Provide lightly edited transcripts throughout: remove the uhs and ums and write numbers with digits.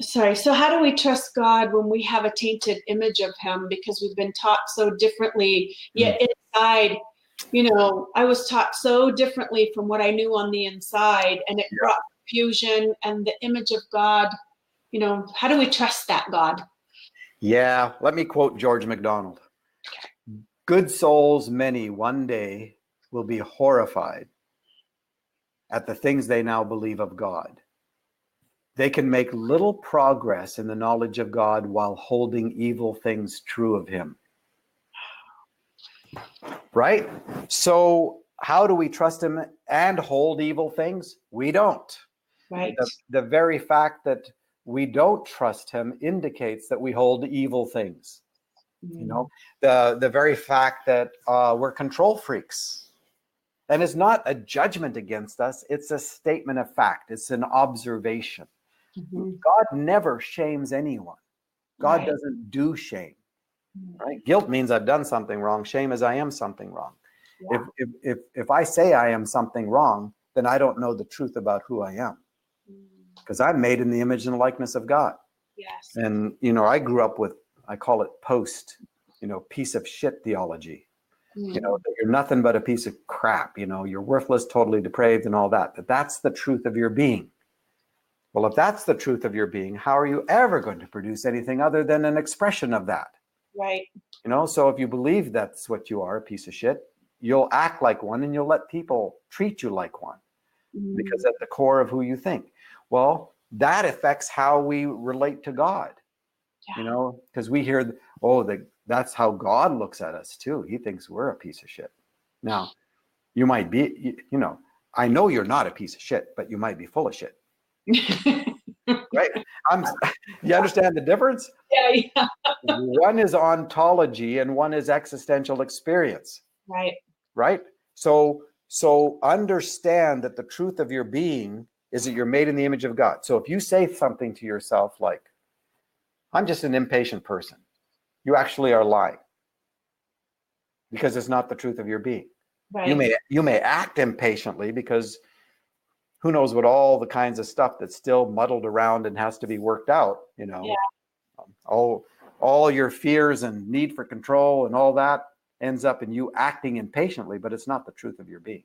Sorry. So how do we trust God when we have a tainted image of him because we've been taught so differently, Mm. yet inside, I was taught so differently from what I knew on the inside, and it Yeah. brought confusion and the image of God. How do we trust that God? Yeah. Let me quote George MacDonald. Good souls, many one day will be horrified at the things they now believe of God. They can make little progress in the knowledge of God while holding evil things true of him. Right? So how do we trust him and hold evil things? We don't. Right. The very fact that we don't trust him indicates that we hold evil things. The very fact that we're control freaks. And it's not a judgment against us. It's a statement of fact. It's an observation. God never shames anyone. God doesn't do shame. Right? Guilt means I've done something wrong. Shame is I am something wrong. Yeah. If I say I am something wrong, then I don't know the truth about who I am. Because I'm made in the image and likeness of God. Yes. And, I grew up with, I call it piece of shit theology. That you're nothing but a piece of crap. You're worthless, totally depraved and all that. But that's the truth of your being. Well, if that's the truth of your being, how are you ever going to produce anything other than an expression of that? Right. So if you believe that's what you are, a piece of shit, you'll act like one and you'll let people treat you like one because at the core of who you think. Well, that affects how we relate to God, because we hear, that's how God looks at us too. He thinks we're a piece of shit. Now, you might be, I know you're not a piece of shit, but you might be full of shit. Right? You understand the difference? Yeah. One is ontology and one is existential experience. Right? So understand that the truth of your being is that you're made in the image of God. So if you say something to yourself like, I'm just an impatient person, you actually are lying because it's not the truth of your being. Right. You may act impatiently because who knows what all the kinds of stuff that's still muddled around and has to be worked out, Yeah. All your fears and need for control and all that ends up in you acting impatiently, but it's not the truth of your being.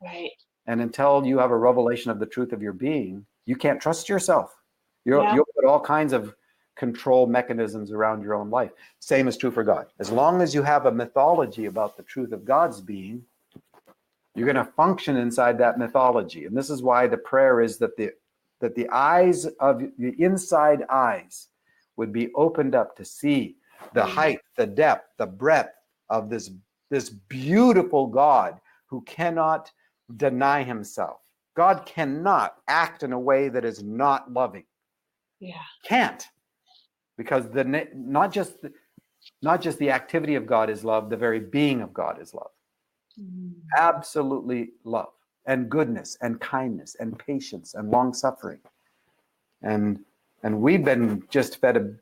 Right. And until you have a revelation of the truth of your being, you can't trust yourself. You'll put all kinds of control mechanisms around your own life. Same is true for God. As long as you have a mythology about the truth of God's being, you're going to function inside that mythology. And this is why the prayer is that the eyes of the inside eyes would be opened up to see the height, the depth, the breadth of this beautiful God who cannot deny himself. God cannot act in a way that is not loving. Yeah. Can't. Because not just the activity of God is love, the very being of God is love. Absolutely love and goodness and kindness and patience and long suffering. And we've been just fed a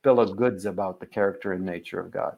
bill of goods about the character and nature of God.